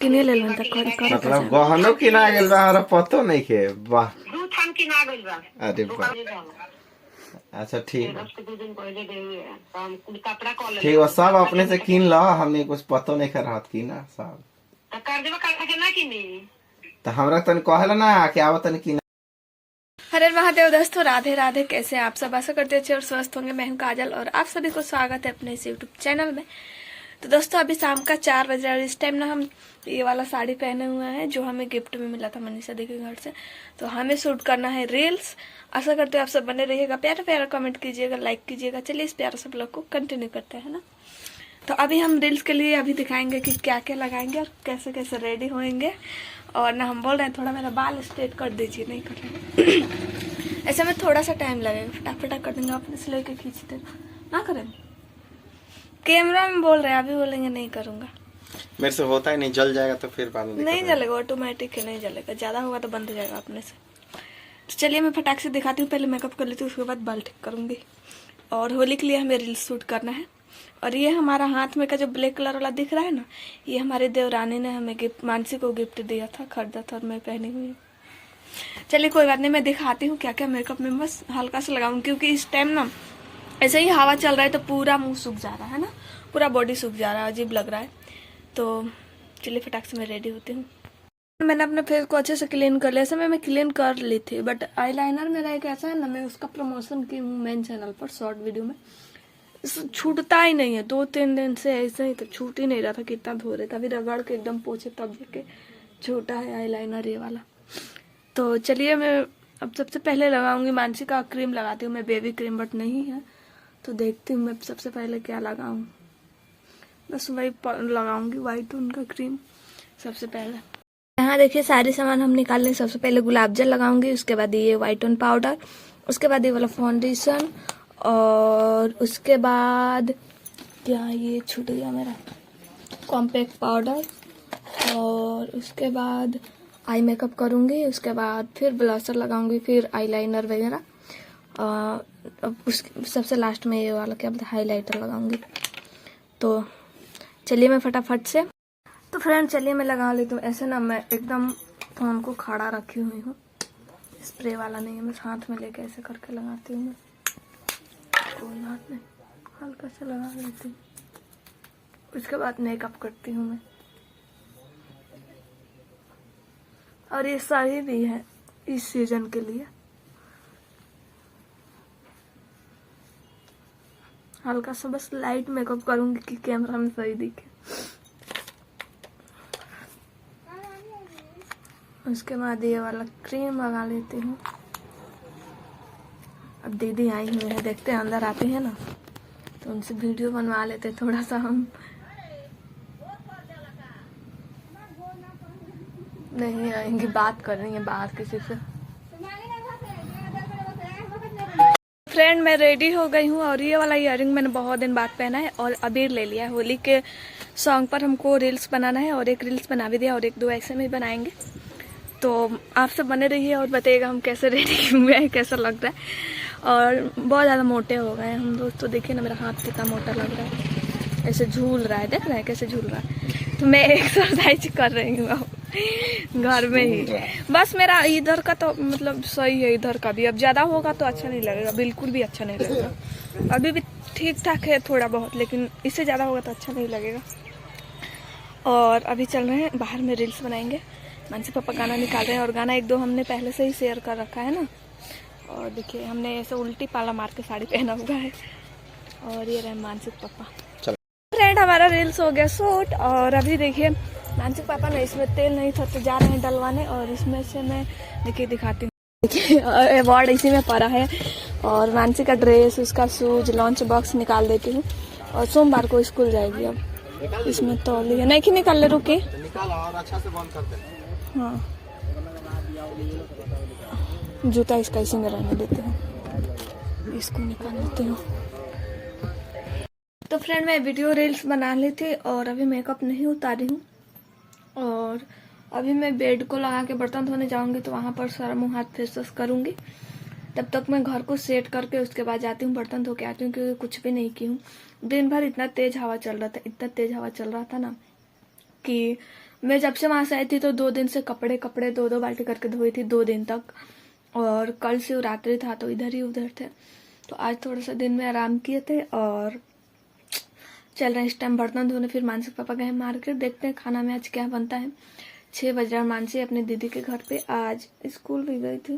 किने ले लन तक कर मतलब गहनो किना गेल बा, हमरा पतो नहीं के। वाह, दू थान किना गइल बा। अरे वाह, अच्छा ठीक है, उसके 2 दिन पहले दे हम कुल कपड़ा कॉल ले। ठीक है, सब अपने से किन लो, हमने कुछ पतो नहीं कर रहत की ना सब। त कर देबा के ना किनी। तो हमरा तन कहला ना कि आव तन किना। हरे महादेव दोस्तों, राधे राधे। कैसे आप सब? आशा करते अच्छे और स्वस्थ होंगे। मैं हूं काजल और आप सभी को स्वागत है अपने इस यूट्यूब चैनल में। तो दोस्तों अभी शाम का 4 बज रहा है और इस टाइम ना हम ये वाला साड़ी पहने हुए हैं जो हमें गिफ्ट में मिला था मनीषा दी के घर से। तो हमें शूट करना है रील्स। आशा करते हो आप सब बने रहिएगा, प्यारा प्यारा कमेंट कीजिएगा, लाइक कीजिएगा। चलिए इस प्यारा सब लोग को कंटिन्यू करते हैं ना। तो अभी हम रील्स के लिए अभी दिखाएंगे कि क्या क्या लगाएंगे और कैसे कैसे रेडी होएंगे। और ना हम बोल रहे हैं थोड़ा मेरा बाल स्ट्रेट कर दीजिए, नहीं कर रहे ऐसे में थोड़ा सा टाइम लगेगा, फटाफट कर देंगे अपने से लेके खींचते ना करेंगे। कैमरा में बोल रहे हैं, अभी बोलेंगे नहीं करूंगा। मेरे से होता ही नहीं, जल जाएगा तो फिर बाद में नहीं जलेगा, ऑटोमेटिक है, नहीं जलेगा। ज्यादा होगा तो बंद हो जाएगा अपने से। तो चलिए मैं फटाक से दिखाती हूँ, पहले मेकअप कर लेती हूँ, उसके बाद बाल ठीक करूंगी। और होली के लिए हमें रील्स शूट करना है। और ये हमारा हाथ में का जो ब्लैक कलर वाला दिख रहा है ना, ये हमारे देवरानी ने हमें गिफ्ट, मानसी को गिफ्ट दिया था, खरीदा था और मैं पहनी हुई हूँ। चलिए कोई बात नहीं, मैं दिखाती हूँ क्या क्या मेकअप में बस हल्का सा लगाऊंगी, क्योंकि इस टाइम ना ऐसे ही हवा चल रहा है तो पूरा मुंह सूख जा रहा है ना, पूरा बॉडी सूख जा रहा है, अजीब लग रहा है। तो चलिए फटाक से मैं रेडी होती हूँ। मैंने अपने फेस को अच्छे से क्लीन कर लिया। समय मैं क्लीन कर ली थी, बट आईलाइनर मेरा एक ऐसा है ना, मैं उसका प्रमोशन की हूँ मेन चैनल पर शॉर्ट वीडियो में, छूटता ही नहीं है। 2-3 दिन से ऐसे ही तो छूट ही नहीं रहा था, कितना धो रहे थे, अभी रगड़ के एकदम पोछे तब जाके छोटा है आईलाइनर ये वाला। तो चलिए मैं अब सबसे पहले लगाऊंगी मानसी का क्रीम लगाती हूँ मैं, बेबी क्रीम, बट नहीं है तो देखती हूँ मैं सबसे पहले क्या लगाऊं। बस वही लगाऊंगी, वाइट उनका क्रीम सबसे पहले। यहाँ देखिए सारे सामान हम निकाल लें। सबसे पहले गुलाब जल लगाऊंगी, उसके बाद ये वाइट टोन पाउडर, उसके बाद ये वाला फाउंडेशन, और उसके बाद क्या ये छूट गया मेरा, कॉम्पैक्ट पाउडर, और उसके बाद आई मेकअप करूंगी, उसके बाद फिर ब्लशर लगाऊंगी, फिर आईलाइनर वगैरह, अब उस सबसे लास्ट में ये वाला क्या बोलते हैं हाईलाइटर लगाऊंगी। तो चलिए मैं फटाफट से, तो फ्रेंड चलिए मैं लगा लेती हूँ। ऐसे ना मैं एकदम फोन को खड़ा रखी हुई हूँ, स्प्रे वाला नहीं है, मैं हाथ में लेके ऐसे करके लगाती हूँ। कोई बात नहीं, हल्का सा लगा लेती हूँ, उसके बाद मेकअप करती हूँ मैं। और ये सही भी है इस सीजन के लिए। हल्का सा बस लाइट मेकअप करूंगी कि कैमरा में सही दिखे। उसके बाद ये वाला क्रीम लगा लेती हूँ। अब दीदी आई हुई है, देखते हैं अंदर आती है ना तो उनसे वीडियो बनवा लेते थोड़ा सा हम। नहीं आएंगी, बात कर रही है बाहर किसी से। फ्रेंड मैं रेडी हो गई हूँ और ये वाला इयररिंग मैंने बहुत दिन बाद पहना है और अबीर ले लिया है। होली के सॉन्ग पर हमको रील्स बनाना है और एक रील्स बना भी दिया और 1-2 ऐसे में बनाएंगे। तो आप सब बने रहिए और बताइएगा हम कैसे रेडी हुए हैं, कैसा लग रहा है। और बहुत ज़्यादा मोटे हो गए हैं हम दोस्तों, देखिए ना मेरा हाथ कितना मोटा लग रहा है, ऐसे झूल रहा है, देख रहे हैं कैसे झूल रहा है। तो मैं एक्सरसाइज कर रही हूँ घर में ही। बस मेरा इधर का तो मतलब सही है, इधर का भी। अब ज्यादा होगा तो अच्छा नहीं लगेगा, बिल्कुल भी अच्छा नहीं लगेगा। अभी भी ठीक ठाक है थोड़ा बहुत, लेकिन इससे ज्यादा होगा तो अच्छा नहीं लगेगा। और अभी चल रहे हैं बाहर में रील्स बनाएंगे। मानसी पापा गाना निकाल रहे हैं और गाना 1-2 हमने पहले से ही शेयर कर रखा है ना। और देखिए हमने ऐसे उल्टी पाला मार के साड़ी पहना हुआ है। और ये रहे मानसी पापा। फ्रेंड हमारा रील्स हो गया शूट। और अभी देखिए मानसिक पापा ने इसमें तेल नहीं था तो जा रहे हैं डलवाने, और इसमें से मैं देखिए दिखाती हूँ। देखिए अवार्ड इसी में पड़ा है। और मानसिक का ड्रेस, उसका शूज, लंच बॉक्स निकाल देती हूँ और सोमवार को स्कूल जाएगी। अब इसमें तौली है नहीं कि निकाल ले, रुके और अच्छा से बंद कर दे। हाँ जूता इसका इसी में रहने देती हूँ, इसको निकाल लेती हूँ। तो फ्रेंड मैं वीडियो रील्स बना ली थी और अभी मेकअप नहीं उतारी हूँ। और अभी मैं बेड को लगा के बर्तन धोने जाऊंगी, तो वहां पर सारा मुंह हाथ फेस वॉश करूंगी। तब तक मैं घर को सेट करके उसके बाद जाती हूँ, बर्तन धो के आती हूँ, क्योंकि कुछ भी नहीं की हूँ। दिन भर इतना तेज हवा चल रहा था, इतना तेज हवा चल रहा था ना कि मैं जब से वहां से आई थी तो 2 दिन से कपड़े 2 बाल्टी करके धोई थी 2 दिन तक। और कल शिवरात्रि था तो इधर ही उधर थे, तो आज थोड़ा सा दिन में आराम किए थे और चल रहे हैं इस टाइम बर्तन धोने। फिर मानसी पापा गए मार्केट, देखते हैं खाना में आज क्या बनता है। 6 बज रहा। मानसी अपनी दीदी के घर पे आज स्कूल भी गई थी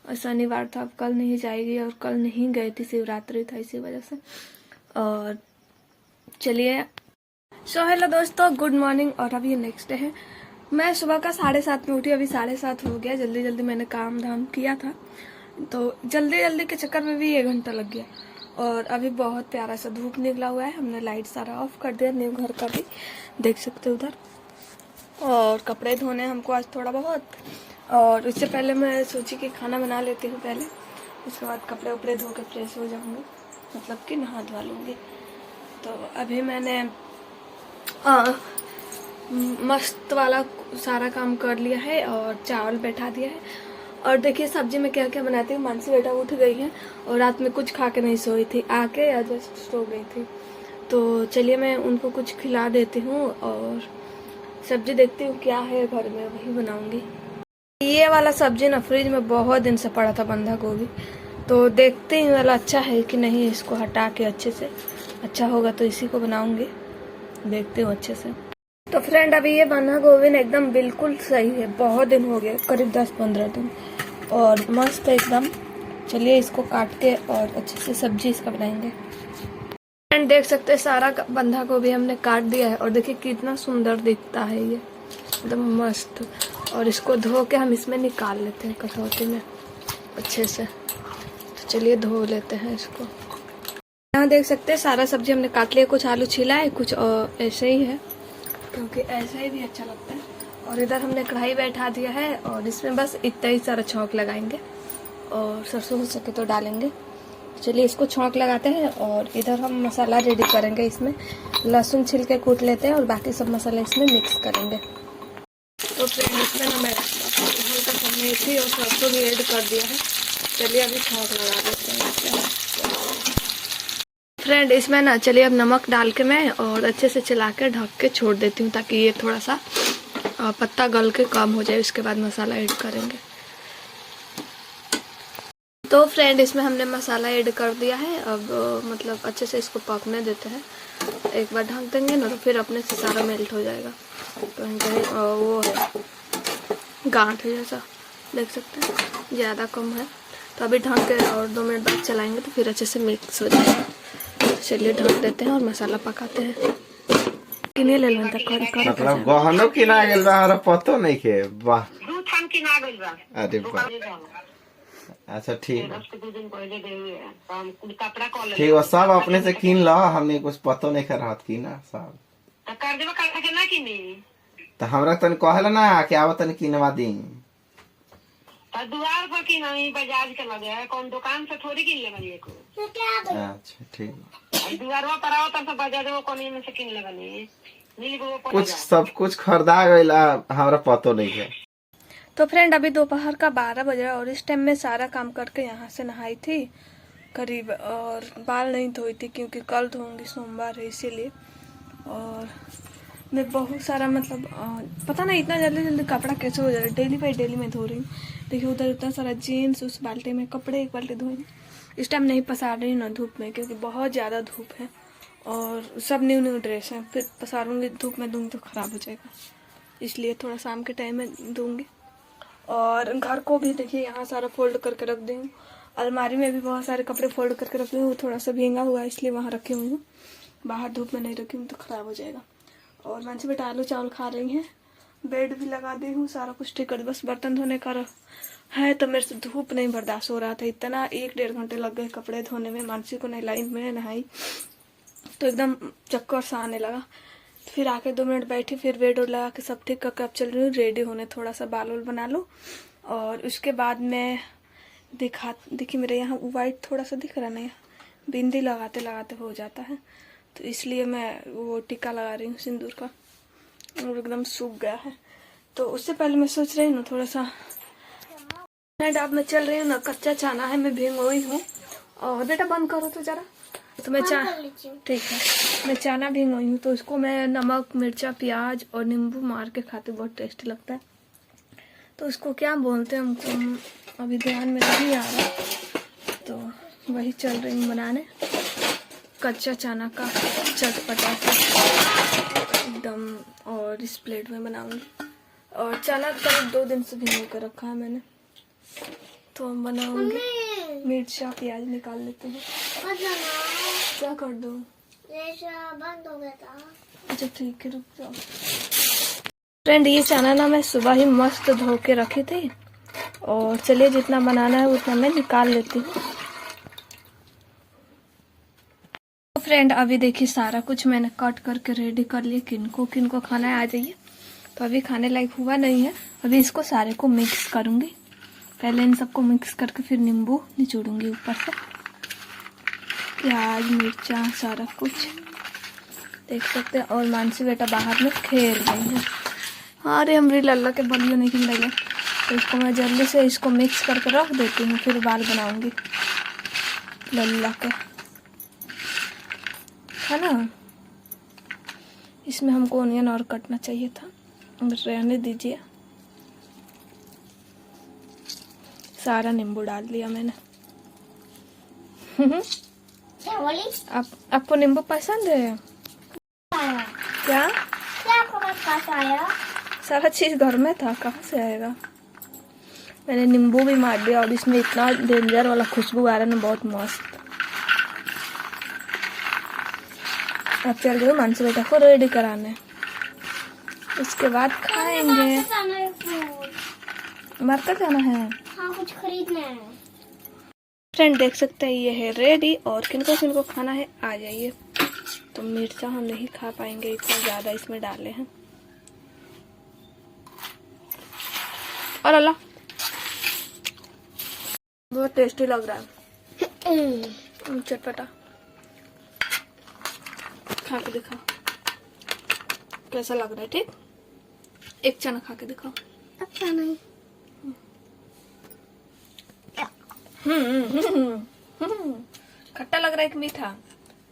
और शनिवार था, अब कल नहीं जाएगी और कल नहीं गई थी, शिवरात्रि था इसी वजह से। और चलिए हेलो दोस्तों, गुड मॉर्निंग। और अभी नेक्स्ट डे है। मैं सुबह का 7:30 में उठी, अभी 7:30 हो गया। जल्दी जल्दी मैंने काम धाम किया था, तो जल्दी के चक्कर में भी 1 घंटा लग गया। और अभी बहुत प्यारा सा धूप निकला हुआ है। हमने लाइट सारा ऑफ कर दिया, न्यू घर का भी देख सकते हो उधर। और कपड़े धोने हमको आज थोड़ा बहुत, और इससे पहले मैं सोची कि खाना बना लेती हूँ पहले, उसके बाद कपड़े उपड़े धो के फ्रेश हो जाऊंगी, मतलब कि नहा धोवा लूँगी। तो अभी मैंने मस्त वाला सारा काम कर लिया है और चावल बैठा दिया है। और देखिए सब्जी में क्या क्या बनाती हूँ। मानसी बेटा उठ गई है और रात में कुछ खा के नहीं सोई थी, आके या जस्ट सो गई थी। तो चलिए मैं उनको कुछ खिला देती हूँ और सब्जी देखती हूँ क्या है घर में, वही बनाऊंगी। ये वाला सब्जी ना फ्रिज में बहुत दिन से पड़ा था, बंधा गोभी, तो देखते ही वाला अच्छा है कि नहीं, इसको हटा के अच्छे से, अच्छा होगा तो इसी को बनाऊंगी, देखते हो अच्छे से। तो फ्रेंड अभी ये बंधा गोभी ना एकदम बिल्कुल सही है, बहुत दिन हो गए, करीब 10-15 दिन, और मस्त है एकदम। चलिए इसको काट के और अच्छे से सब्जी इसका बनाएंगे। फ्रेंड देख सकते हैं सारा बंधा गोभी हमने काट दिया है और देखिए कितना सुंदर दिखता है ये, एकदम मस्त। और इसको धो के हम इसमें निकाल लेते हैं कटौती में अच्छे से। तो चलिए धो लेते हैं इसको। यहाँ देख सकते हैं सारा सब्जी हमने काट लिया, कुछ आलू छिला है, कुछ ऐसे ही है क्योंकि ऐसा ही भी अच्छा लगता है। और इधर हमने कढ़ाई बैठा दिया है और इसमें बस इतना ही सारा छौंक लगाएंगे और सरसों हो सके तो डालेंगे। चलिए इसको छौंक लगाते हैं और इधर हम मसाला रेडी करेंगे। इसमें लहसुन छिल के कूट लेते हैं और बाकी सब मसाले इसमें मिक्स करेंगे। तो फ्रेंड इसमें ना मैं हल्का सा मेथी और सरसों भी ऐड कर दिया है। चलिए अभी छौंक लगा देते हैं। फ्रेंड इसमें ना चलिए अब नमक डाल के मैं और अच्छे से चला के ढक के छोड़ देती हूँ ताकि ये थोड़ा सा पत्ता गल के कम हो जाए, उसके बाद मसाला ऐड करेंगे। तो फ्रेंड इसमें हमने मसाला ऐड कर दिया है। अब मतलब अच्छे से इसको पकने देते हैं, एक बार ढक देंगे ना तो फिर अपने से सारा मेल्ट हो जाएगा। तो वो है गांठ जैसा, देख सकते हैं ज़्यादा कम है। तो अभी ढक के और 2 मिनट बाद चलाएंगे तो फिर अच्छे से मिक्स हो जाएगा। चलिए ढक देते हैं और मसाला पकाते हैं। किने ले लो तक कर मतलब गहनो किना गेल बा, हमरा पतो नहीं के। वाह, दूध हम किना गइल बा। अरे वाह, अच्छा ठीक है, 2 दिन पहले दे हुए हैं, तो हम कुल कपड़ा कॉल ठीक है, सब अपने से किन ला, हमने कुछ पतो नहीं कर रहत की ना सब। तो कर देबा कर के ना किनी। तो हमरा तन कहला ना कि आव तन किनवा दी। तो दुआर पर की नहीं, बाजार के लगे है, कौन दुकान से थोड़ी किन ले गई को। अच्छा ठीक है, दुआरवा पर आओ तब तो बाजार वो कोनी में से किन ले गई मिल गो पर कुछ सब कुछ खरीदा गइला, हमरा पतो नहीं है। तो फ्रेंड अभी दोपहर का 12 बज रहा है और इस टाइम में सारा काम करके यहाँ से नहाई थी करीब, और बाल नहीं धोई थी क्योंकि कल धोऊंगी, सोमवार है इसीलिए। और मैं बहुत सारा मतलब पता नहीं इतना जल्दी कपड़ा कैसे हो जा रहा है, डेली बाई डेली मैं धो रही हूँ। देखिए उधर इतना सारा जीन्स, उस बाल्टी में कपड़े, 1 बाल्टी धोई। इस टाइम नहीं पसार रही हूँ ना धूप में क्योंकि बहुत ज़्यादा धूप है और सब न्यू ड्रेस है, फिर पसारूंगी धूप में दूंगी तो ख़राब हो जाएगा, इसलिए थोड़ा शाम के टाइम में दूंगी। और घर को भी देखिए यहाँ सारा फोल्ड करके रख दी हूँ। अलमारी में भी बहुत सारे कपड़े फोल्ड करके रख दी हूँ, थोड़ा सा भींगा हुआ है इसलिए वहाँ रखी हुई हूँ, बाहर धूप में नहीं रखी हूँ तो ख़राब हो जाएगा। और मानसी बेटा आलू चावल खा रही हैं, बेड भी लगा दी हूँ, सारा कुछ ठीक कर, बस बर्तन धोने का है। तो मेरे से धूप नहीं बर्दाश्त हो रहा था, इतना 1-1.5 घंटे लग गए कपड़े धोने में। मानसी को नहीं लाई, मैं नहाई तो एकदम चक्कर सा आने लगा। फिर आके 2 मिनट बैठी, फिर बेड लगा के सब ठीक करके अब चल रही हूँ रेडी होने, थोड़ा सा बाल वाल बना लो। और उसके बाद मैं देखिए मेरे यहाँ वाइट थोड़ा सा दिख रहा नहीं, बिंदी लगाते लगाते हो जाता है, तो इसलिए मैं वो टीका लगा रही हूँ सिंदूर का, और एकदम सूख गया है। तो उससे पहले मैं सोच रही हूँ थोड़ा सा अब मैं चल रही हूँ ना, कच्चा छाना है, मैं भिगोई हूँ। और बेटा बंद करो तो जरा, तो मैं ठीक है, मैं चना भिगोई हूँ तो उसको मैं नमक मिर्चा प्याज और नींबू मार के खाते बहुत टेस्टी लगता है। तो उसको क्या बोलते हैं हमको अभी ध्यान में नहीं आ रहा, तो वही चल रही हूँ बनाने। कच्चा चना का चटपटा सा एकदम, और इस प्लेट में बनाऊंगी। और चना करीब 2 दिन से भिगो कर रखा है मैंने, तो हम बनाऊंगी। मिर्चा प्याज निकाल लेते हैं। क्या कर दो? बंद हो गया था। अच्छा ठीक है, रुक जाओ। फ्रेंड ये चना ना मैं सुबह ही मस्त धो के रखी थी, और चलिए जितना बनाना है उतना मैं निकाल लेती हूँ। तो फ्रेंड अभी देखिए सारा कुछ मैंने कट करके रेडी कर लिया। किनको खाना है आ जाइए। तो अभी खाने लायक हुआ नहीं है, अभी इसको सारे को मिक्स करूंगी। पहले इन सबको मिक्स करके फिर नींबू निचोड़ूंगी ऊपर से। प्याज मिर्चा सारा कुछ देख सकते हैं। और मानसी बेटा बाहर में खेल रही है। हाँ रे हमारी लल्ला के बलियों नहीं खिल रही है, तो इसको मैं जल्दी से इसको मिक्स करके रख देती हूँ, फिर बाल बनाऊंगी लल्ला के, है ना। इसमें हमको ऑनियन और कटना चाहिए था, रहने दीजिए। सारा नींबू डाल दिया मैंने। आपको नींबू पसंद है क्या? आपको पास आया? सारा चीज घर में था, कहाँ से आएगा। मैंने नींबू भी मार दिया, और इसमें इतना डेंजर वाला खुशबू आ रहा है ना, बहुत मस्त। अब चल रही हूँ मानसी बेटा को रेडी कराने, उसके बाद खाएंगे। मार्केट जाना है, हाँ कुछ खरीदना है। फ्रेंड देख सकते हैं ये है रेडी, और किनको खाना है आ जाइए। तो मिर्चा हम नहीं खा पाएंगे, इतना ज्यादा इसमें डाले हैं। और अल्लाह बहुत टेस्टी लग रहा है, चटपटा। खा के दिखाओ कैसा लग रहा है। ठीक, एक चना खा के दिखाओ। अच्छा नहीं। खट्टा लग रहा है कि मीठा?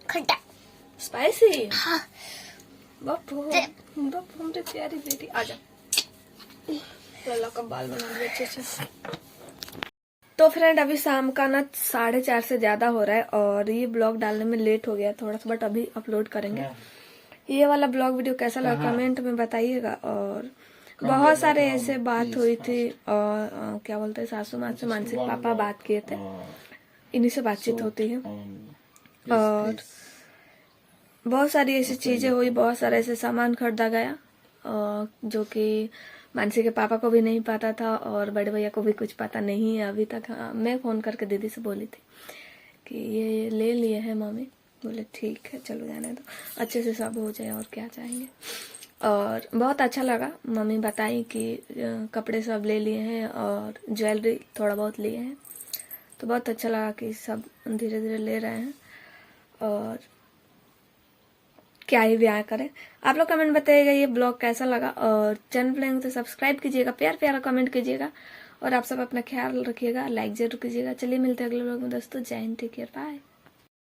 खट्टा स्पाइसी। हाँ। बापू हमारी प्यारी बेटी आजा, लल्ला का बाल बना दिया अच्छे से। तो फ्रेंड अभी शाम का ना 4:30 से ज्यादा हो रहा है, और ये ब्लॉग डालने में लेट हो गया थोड़ा सा, बट अभी अपलोड करेंगे। ये वाला ब्लॉग वीडियो कैसा लगा कमेंट में बताइएगा। और बहुत सारे ऐसे बात हुई थी, और क्या बोलते हैं सासू माँ से मानसिक पापा बात किए थे, इन्हीं से बातचीत होती है। और बहुत सारी ऐसी चीजें हुई, बहुत सारे ऐसे सामान खरीदा गया जो कि मानसी के पापा को भी नहीं पता था, और बड़े भैया को भी कुछ पता नहीं है अभी तक। हाँ, मैं फोन करके दीदी से बोली थी कि ये ले लिए हैं मम्मी। बोले ठीक है चलो जाने दो, अच्छे से सब हो जाए, और क्या चाहेंगे। और बहुत अच्छा लगा, मम्मी बताई कि कपड़े सब ले लिए हैं और ज्वेलरी थोड़ा बहुत लिए हैं, तो बहुत अच्छा लगा कि सब धीरे धीरे ले रहे हैं। और क्या ही ब्याह करें। आप लोग कमेंट बताइएगा ये ब्लॉग कैसा लगा, और चैनल पर तो सब्सक्राइब कीजिएगा, प्यारा कमेंट कीजिएगा, और आप सब अपना ख्याल रखिएगा, लाइक जरूर कीजिएगा। चलिए मिलते हैं अगले ब्लॉग में दोस्तों। जय हिंद, टेक केयर, बाय।